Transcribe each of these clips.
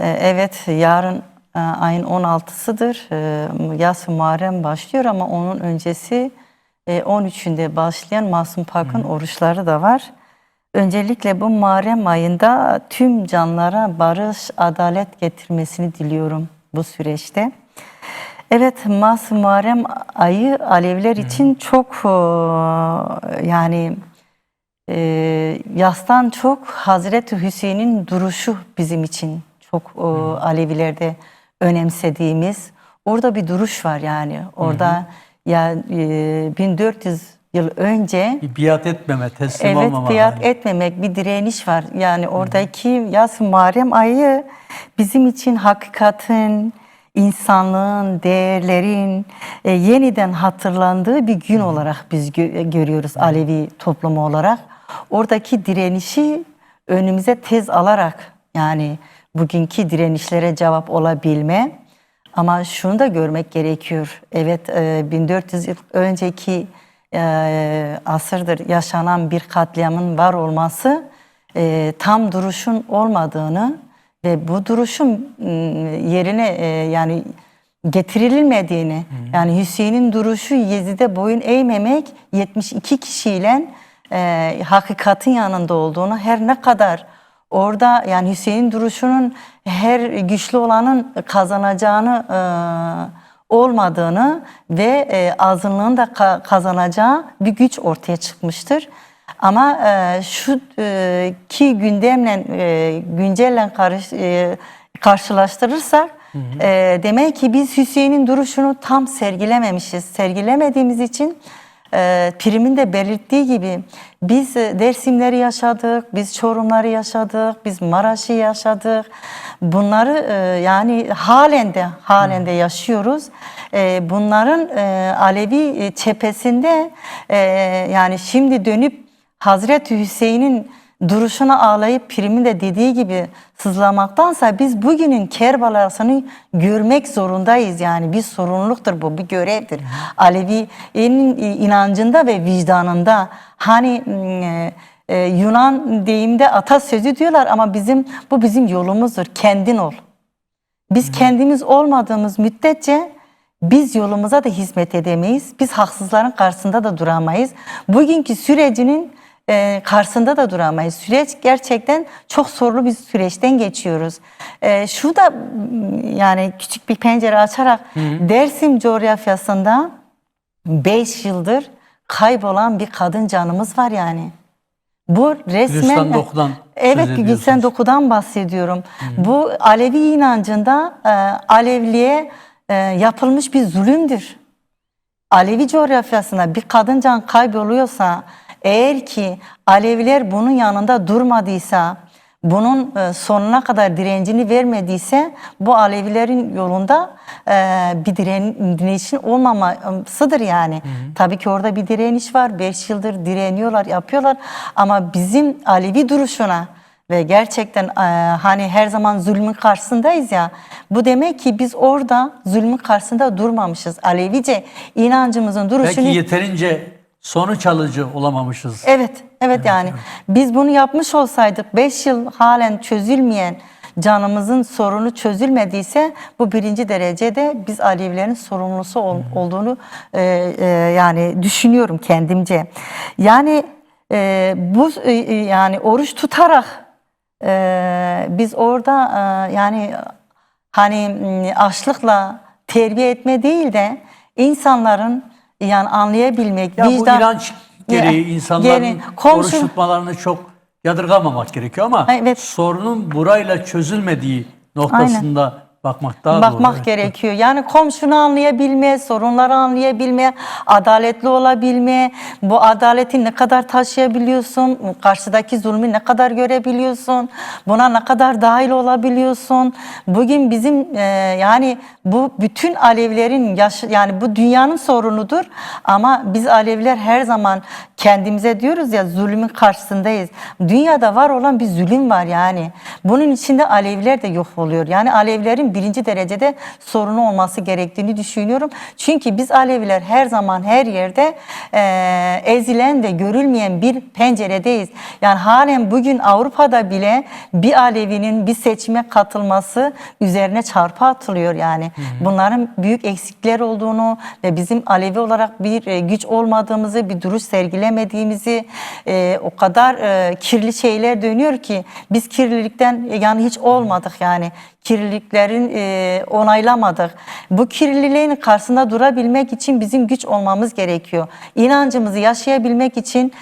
Evet, yarın ayın 16'sıdır. Yas Muharrem başlıyor ama onun öncesi 13'ünde başlayan Masum Pak'ın oruçları da var. Öncelikle bu Muharrem ayında tüm canlara barış, adalet getirmesini diliyorum bu süreçte. Evet, Masum Muharrem ayı Aleviler için çok yani yastan çok Hazreti Hüseyin'in duruşu bizim için çok Alevilerde önemsediğimiz. Orada bir duruş var yani. Orada ya 1400 yıl önce Bir biat etmeme, teslim evet olmama biat hali. etmemek, bir direniş var. Yani oradaki Yas Muharrem ayı bizim için hakikatin, insanlığın, değerlerin yeniden hatırlandığı bir gün olarak biz görüyoruz Alevi toplumu olarak. Oradaki direnişi önümüze tez alarak yani bugünkü direnişlere cevap olabilme. Ama şunu da görmek gerekiyor. Evet 1400 yıl önceki asırdır yaşanan bir katliamın var olması tam duruşun olmadığını ve bu duruşun yerine yani getirilmediğini yani Hüseyin'in duruşu Yezid'e boyun eğmemek 72 kişiyle hakikatin yanında olduğunu her ne kadar orada yani Hüseyin'in duruşunun her güçlü olanın kazanacağını olmadığını ve azınlığın da kazanacağı bir güç ortaya çıkmıştır. Ama şu ki gündemle güncelle karşılaştırırsak demek ki biz Hüseyin'in duruşunu tam sergilememişiz. Sergilemediğimiz için Prim'in de belirttiği gibi biz Dersimleri yaşadık, biz Çorumları yaşadık, biz Maraş'ı yaşadık. Bunları yani halen de yaşıyoruz. Bunların Alevi cephesinde yani şimdi dönüp Hazreti Hüseyin'in duruşuna ağlayıp Prim'in de dediği gibi sızlamaktansa biz bugünün Kerbala'sını görmek zorundayız. Yani bir sorumluluktur bu, bir görevdir. Alevi'nin inancında ve vicdanında hani Yunan deyimde atasözü diyorlar ama bu bizim yolumuzdur. Kendin ol. Biz kendimiz olmadığımız müddetçe biz yolumuza da hizmet edemeyiz. Biz haksızların karşısında da duramayız. Bugünkü sürecinin karşısında da duramayız. Süreç gerçekten çok zorlu bir süreçten geçiyoruz. Şu da yani küçük bir pencere açarak Dersim coğrafyasında 5 yıldır kaybolan bir kadın canımız var yani. Bu resmen Gülistan Doku'dan evet Gülistan Doku'dan bahsediyorum. Bu Alevi inancında Alevliğe yapılmış bir zulümdür. Alevi coğrafyasında bir kadın can kayboluyorsa eğer ki Aleviler bunun yanında durmadıysa, bunun sonuna kadar direncini vermediyse bu Alevilerin yolunda bir direnişin olmamasıdır yani. Tabii ki orada bir direniş var. 5 yıldır direniyorlar, yapıyorlar ama bizim Alevi duruşuna ve gerçekten hani her zaman zulmün karşısındayız ya. Bu demek ki biz orada zulmün karşısında durmamışız. Alevice inancımızın duruşunu... Belki yeterince sonuç alıcı olamamışız. Evet yani. Evet. Biz bunu yapmış olsaydık 5 yıl halen çözülmeyen canımızın sorunu çözülmediyse bu birinci derecede biz Alevilerin sorumlusu olduğunu yani düşünüyorum kendimce. Yani bu yani oruç tutarak biz orada yani hani açlıkla terbiye etme değil de insanların yani anlayabilmek, ya vicdan... bu inanç gereği insanların oruç tutmalarını çok yadırgamamak gerekiyor ama evet, sorunun burayla çözülmediği noktasında bakmak daha doğru. Bakmak gerekiyor. Yani komşunu anlayabilme, sorunları anlayabilme, adaletli olabilme, bu adaleti ne kadar taşıyabiliyorsun, karşıdaki zulmü ne kadar görebiliyorsun, buna ne kadar dahil olabiliyorsun. Bugün bizim yani bu bütün Alevilerin yani bu dünyanın sorunudur ama biz Aleviler her zaman kendimize diyoruz ya zulmün karşısındayız. Dünyada var olan bir zulüm var yani. Bunun içinde Aleviler de yok oluyor. Yani Alevilerin Alevilerin birinci derecede sorunu olması gerektiğini düşünüyorum. Çünkü biz Aleviler her zaman her yerde ezilen ve görülmeyen bir penceredeyiz. Yani halen bugün Avrupa'da bile bir Alevinin bir seçime katılması üzerine çarpı atılıyor yani. Bunların büyük eksikler olduğunu ve bizim Alevi olarak bir güç olmadığımızı, bir duruş sergilemediğimizi, o kadar kirli şeyler dönüyor ki biz kirlilikten yani hiç olmadık yani. Kirliliklerin onaylamadık. Bu kirliliğin karşısında durabilmek için bizim güç olmamız gerekiyor. İnancımızı yaşayabilmek için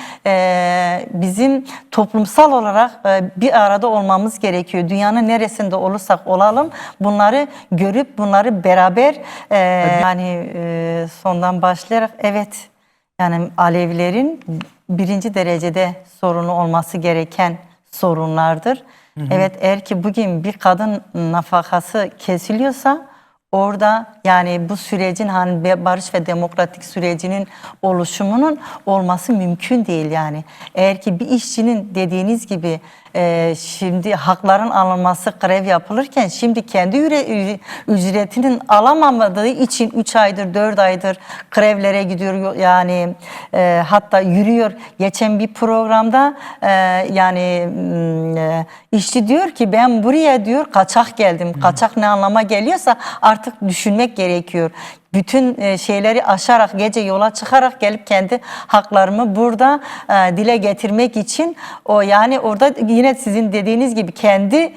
bizim toplumsal olarak bir arada olmamız gerekiyor. Dünyanın neresinde olursak olalım bunları görüp bunları beraber yani sondan başlayarak evet yani Alevilerin birinci derecede sorunu olması gereken sorunlardır. Evet, eğer ki bugün bir kadın nafakası kesiliyorsa orada yani bu sürecin hani barış ve demokratik sürecinin oluşumunun olması mümkün değil yani. Eğer ki bir işçinin dediğiniz gibi şimdi hakların alınması grev yapılırken şimdi kendi ücretinin alamadığı için 3 aydır 4 aydır grevlere gidiyor yani hatta yürüyor. Geçen bir programda yani işçi diyor ki ben buraya diyor kaçak geldim. Kaçak ne anlama geliyorsa artık düşünmek gerekiyor. Bütün şeyleri aşarak gece yola çıkarak gelip kendi haklarımı burada dile getirmek için o yani orada yine sizin dediğiniz gibi kendi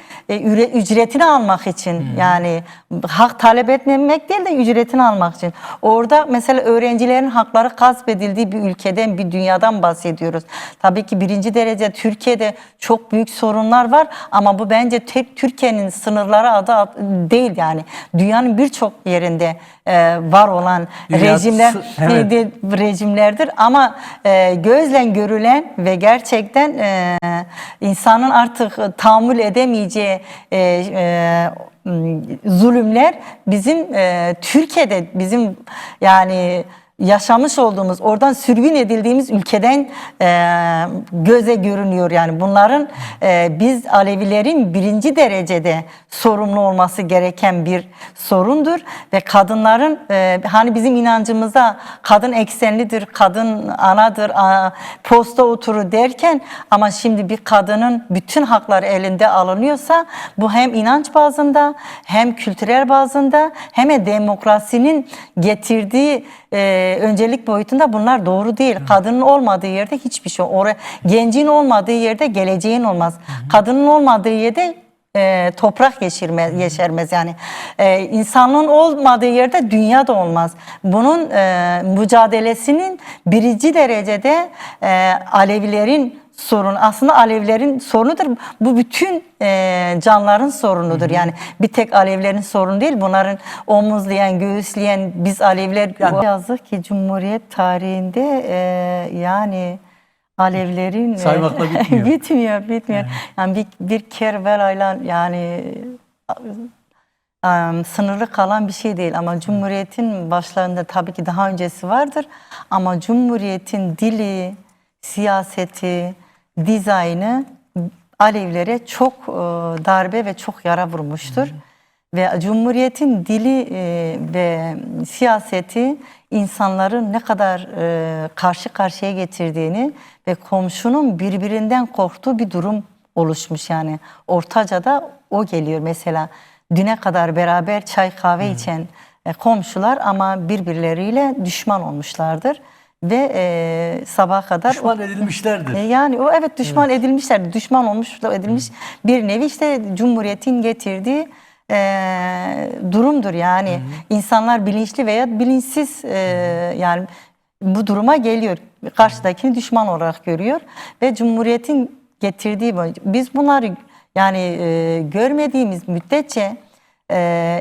ücretini almak için yani hak talep etmemek değil de ücretini almak için. Orada mesela öğrencilerin hakları gasp edildiği bir ülkeden bir dünyadan bahsediyoruz. Tabii ki birinci derece Türkiye'de çok büyük sorunlar var ama bu bence tek Türkiye'nin sınırları adı değil yani. Dünyanın birçok yerinde var olan rejimler rejimlerdir ama gözle görülen ve gerçekten insanın artık tahammül edemeyeceği zulümler bizim Türkiye'de bizim yani yaşamış olduğumuz, oradan sürgün edildiğimiz ülkeden göze görünüyor. Yani bunların biz Alevilerin birinci derecede sorumlu olması gereken bir sorundur. Ve kadınların hani bizim inancımızda kadın eksenlidir, kadın anadır, posta oturur derken ama şimdi bir kadının bütün hakları elinde alınıyorsa bu hem inanç bazında hem kültürel bazında hem de demokrasinin getirdiği öncelik boyutunda bunlar doğru değil. Kadının olmadığı yerde hiçbir şey. Gencin olmadığı yerde geleceğin olmaz. Kadının olmadığı yerde toprak yeşermez yani. İnsanlığın olmadığı yerde dünya da olmaz. Bunun mücadelesinin birinci derecede Alevilerin sorun aslında Alevilerin sorunudur. Bu bütün canların sorunudur. Yani bir tek Alevilerin sorunu değil. Bunların omuzlayan, göğüsleyen biz Aleviler yazık ki Cumhuriyet tarihinde yani Alevilerin saymakla bitmiyor. bitmiyor. Evet. Yani bir Kerbelayla yani sınırlı kalan bir şey değil ama Cumhuriyet'in başlarında tabii ki daha öncesi vardır ama Cumhuriyet'in dili, siyaseti, dizaynı Alevilere çok darbe ve çok yara vurmuştur. Ve Cumhuriyet'in dili ve siyaseti insanları ne kadar karşı karşıya getirdiğini ve komşunun birbirinden korktuğu bir durum oluşmuş yani. Ortaca'da o geliyor mesela. Düne kadar beraber çay kahve içen komşular ama birbirleriyle düşman olmuşlardır. Ve sabaha kadar düşman edilmişlerdir. Yani o evet düşman edilmişlerdir. Düşman edilmiş bir nevi işte Cumhuriyet'in getirdiği durumdur yani. İnsanlar bilinçli veya bilinçsiz yani bu duruma geliyor. Karşıdakini düşman olarak görüyor ve Cumhuriyet'in getirdiği biz bunları yani görmediğimiz müddetçe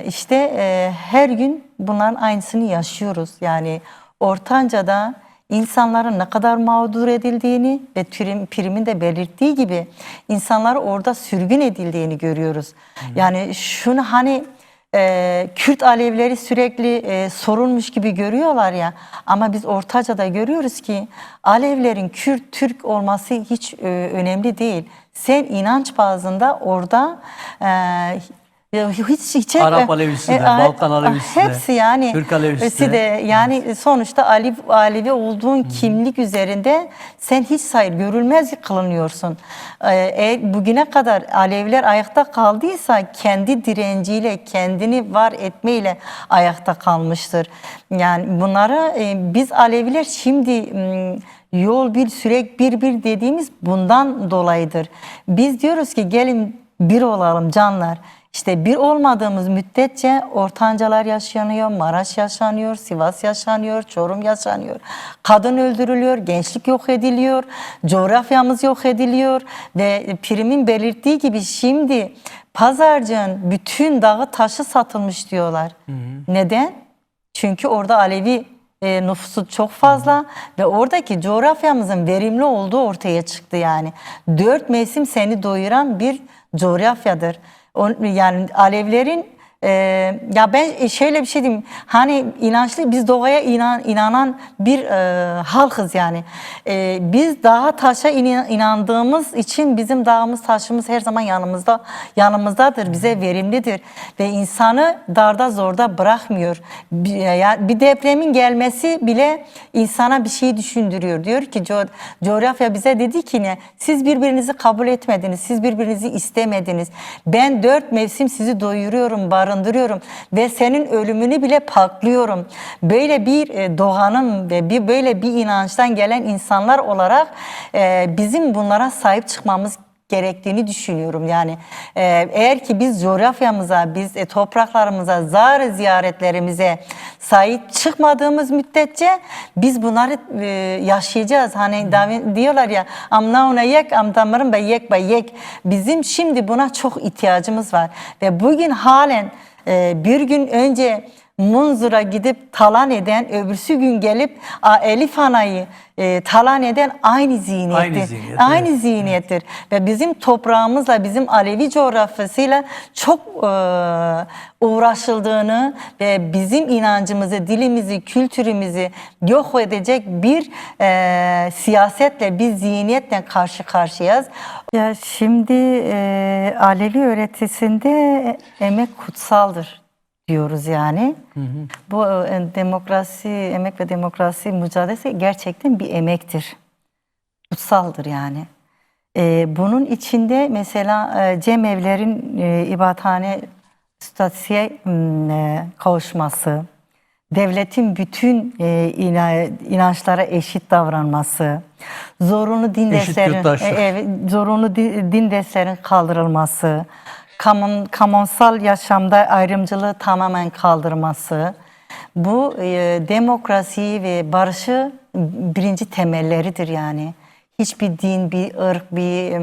işte her gün bunların aynısını yaşıyoruz. Yani Ortanca'da insanların ne kadar mağdur edildiğini ve Pirim'in de belirttiği gibi insanlar orada sürgün edildiğini görüyoruz. Yani şunu hani Kürt Alevileri sürekli sorulmuş gibi görüyorlar ya ama biz Ortaca'da görüyoruz ki Alevilerin Kürt, Türk olması hiç önemli değil. Sen inanç bazında orada Hiç Arap Alevisi de, Balkan Alevisi de, hepsi yani Türk Alevisi de. yani sonuçta Alevi olduğun kimlik üzerinde sen hiç görülmez kılınıyorsun. Eğer bugüne kadar Aleviler ayakta kaldıysa kendi direnciyle, kendini var etmeyle ayakta kalmıştır. Yani bunlara biz Aleviler şimdi yol bir, sürek bir dediğimiz bundan dolayıdır. Biz diyoruz ki gelin bir olalım canlar. İşte bir olmadığımız müddetçe Ortancalar yaşanıyor, Maraş yaşanıyor, Sivas yaşanıyor, Çorum yaşanıyor. Kadın öldürülüyor, gençlik yok ediliyor, coğrafyamız yok ediliyor ve Prim'in belirttiği gibi şimdi Pazarcık'ın bütün dağı taşı satılmış diyorlar. Neden? Çünkü orada Alevi nüfusu çok fazla ve oradaki coğrafyamızın verimli olduğu ortaya çıktı yani. 4 mevsim seni doyuran bir coğrafyadır. Yani Alevilerin ya ben şöyle bir şey diyeyim, hani inançlı, biz doğaya inanan bir halkız yani. Biz dağa taşa inandığımız için bizim dağımız taşımız her zaman yanımızdadır, bize verimlidir ve insanı darda zorda bırakmıyor. Bir depremin gelmesi bile insana bir şey düşündürüyor. Diyor ki coğrafya bize dedi ki ne? Siz birbirinizi kabul etmediniz, siz birbirinizi istemediniz. Ben 4 mevsim sizi doyuruyorum, barındırıyorum ve senin ölümünü bile paklıyorum. Böyle bir doğanın ve böyle bir inançtan gelen insanlar olarak bizim bunlara sahip çıkmamız gerektiğini düşünüyorum. Yani eğer ki biz coğrafyamıza, biz topraklarımıza, zar ziyaretlerimize sahip çıkmadığımız müddetçe biz bunları yaşayacağız. Hani diyorlar ya amna ona yek amdamarın be yek. Bizim şimdi buna çok ihtiyacımız var ve bugün halen bir gün önce Munzur'a gidip talan eden, öbürsü gün gelip Elif Ana'yı talan eden aynı zihniyettir. Aynı zihniyettir. Ve bizim toprağımızla, bizim Alevi coğrafyasıyla çok uğraşıldığını ve bizim inancımızı, dilimizi, kültürümüzü yok edecek bir siyasetle, bir zihniyetle karşı karşıyayız. Ya şimdi Alevi öğretisinde emek kutsaldır diyoruz yani. Bu demokrasi, emek ve demokrasi mücadelesi gerçekten bir emektir. Kutsaldır yani. Bunun içinde mesela cemevlerin ibadethane statüye kavuşması, devletin bütün inançlara eşit davranması, zorunlu din derslerin kaldırılması, kamusal yaşamda ayrımcılığı tamamen kaldırması, bu demokrasiyi ve barışı birinci temelleridir yani. Hiçbir din, bir ırk, bir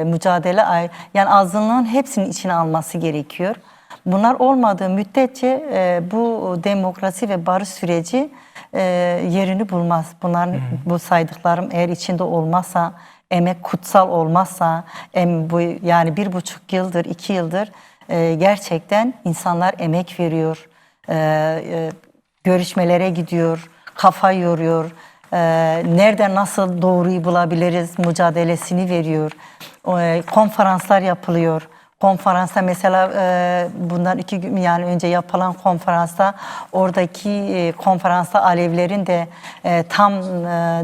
mücadele, yani azınlığın hepsinin içine alması gerekiyor. Bunlar olmadığı müddetçe bu demokrasi ve barış süreci yerini bulmaz. Bunların bu saydıklarım eğer içinde olmazsa, emek kutsal olmazsa, bu yani 1,5 yıldır, 2 yıldır gerçekten insanlar emek veriyor, görüşmelere gidiyor, kafa yoruyor, nerede nasıl doğruyu bulabiliriz mücadelesini veriyor, konferanslar yapılıyor. Konferansta mesela bundan 2 gün yani önce yapılan konferansta oradaki konferansta Alevlerin de tam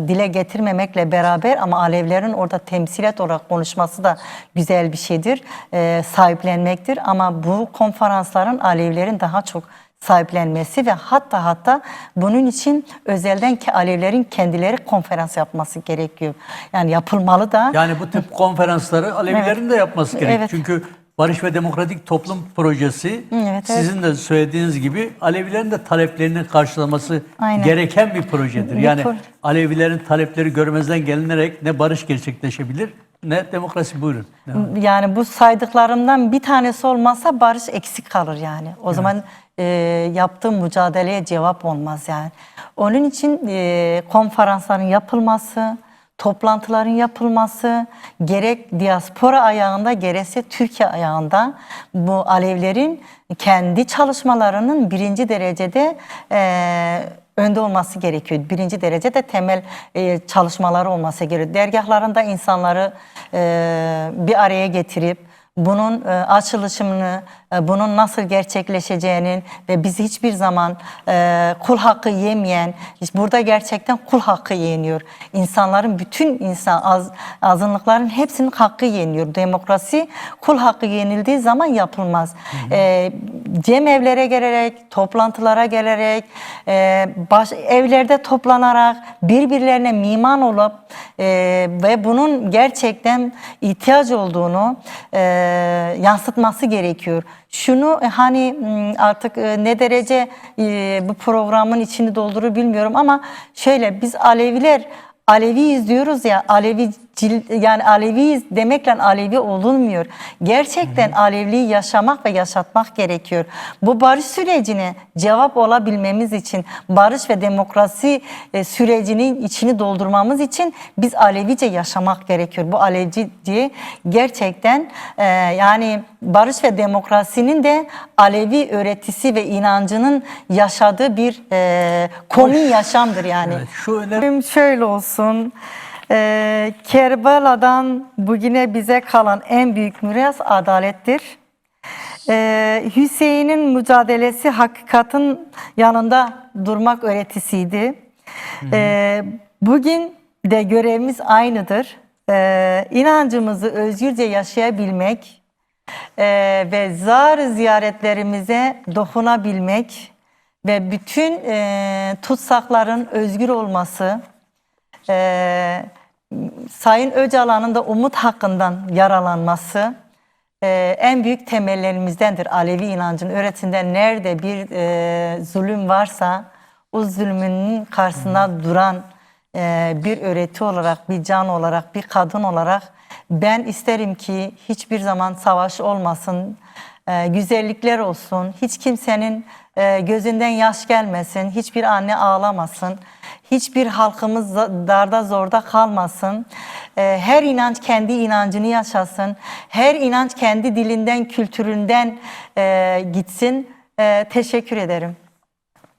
dile getirmemekle beraber ama Alevlerin orada temsilet olarak konuşması da güzel bir şeydir. Sahiplenmektir ama bu konferansların Alevlerin daha çok sahiplenmesi ve hatta bunun için özelden ki Alevlerin kendileri konferans yapması gerekiyor. Yani yapılmalı da. Yani bu tip konferansları Alevilerin de yapması gerekiyor. Evet. Çünkü Barış ve Demokratik Toplum Projesi sizin de söylediğiniz gibi Alevilerin de taleplerinin karşılaması gereken bir projedir. Yani Alevilerin talepleri görmezden gelinerek ne barış gerçekleşebilir ne demokrasi. Buyurun. Yani bu saydıklarımdan bir tanesi olmazsa barış eksik kalır yani. O zaman yaptığım mücadeleye cevap olmaz yani. Onun için konferansların yapılması, toplantıların yapılması, gerek diaspora ayağında gerekse Türkiye ayağında bu Alevlerin kendi çalışmalarının birinci derecede önde olması gerekiyor. Birinci derecede temel çalışmaları olması gerekiyor. Dergahlarında insanları bir araya getirip bunun açılışını bunun nasıl gerçekleşeceğinin ve biz hiçbir zaman kul hakkı yemeyen, burada gerçekten kul hakkı yeniyor. İnsanların, bütün azınlıkların hepsinin hakkı yeniyor. Demokrasi kul hakkı yenildiği zaman yapılmaz. Cemevlere gelerek, toplantılara gelerek, evlerde toplanarak, birbirlerine miman olup ve bunun gerçekten ihtiyaç olduğunu yansıtması gerekiyor. Şunu hani artık ne derece bu programın içini doldurur bilmiyorum ama şöyle, biz Aleviyiz diyoruz ya, yani Aleviyiz demekle Alevi olunmuyor. Gerçekten Alevliği yaşamak ve yaşatmak gerekiyor. Bu barış sürecine cevap olabilmemiz için, barış ve demokrasi sürecinin içini doldurmamız için biz Alevice yaşamak gerekiyor. Bu Alevici gerçekten yani barış ve demokrasinin de Alevi öğretisi ve inancının yaşadığı bir komün yaşamdır yani. Evet, şu önemli. Şöyle olsun. Kerbela'dan bugüne bize kalan en büyük miras adalettir. Hüseyin'in mücadelesi hakikatin yanında durmak öğretisiydi. Bugün de görevimiz aynıdır. İnancımızı özgürce yaşayabilmek ve zar ziyaretlerimize dokunabilmek ve bütün tutsakların özgür olması, Sayın Öcalan'ın da umut hakkından yaralanması en büyük temellerimizdendir. Alevi inancın öğretisinden nerede bir zulüm varsa o zulmünün karşısında duran bir öğreti olarak, bir can olarak, bir kadın olarak ben isterim ki hiçbir zaman savaş olmasın, güzellikler olsun, hiç kimsenin gözünden yaş gelmesin, hiçbir anne ağlamasın, hiçbir halkımız darda zorda kalmasın. Her inanç kendi inancını yaşasın, her inanç kendi dilinden, kültüründen gitsin. Teşekkür ederim.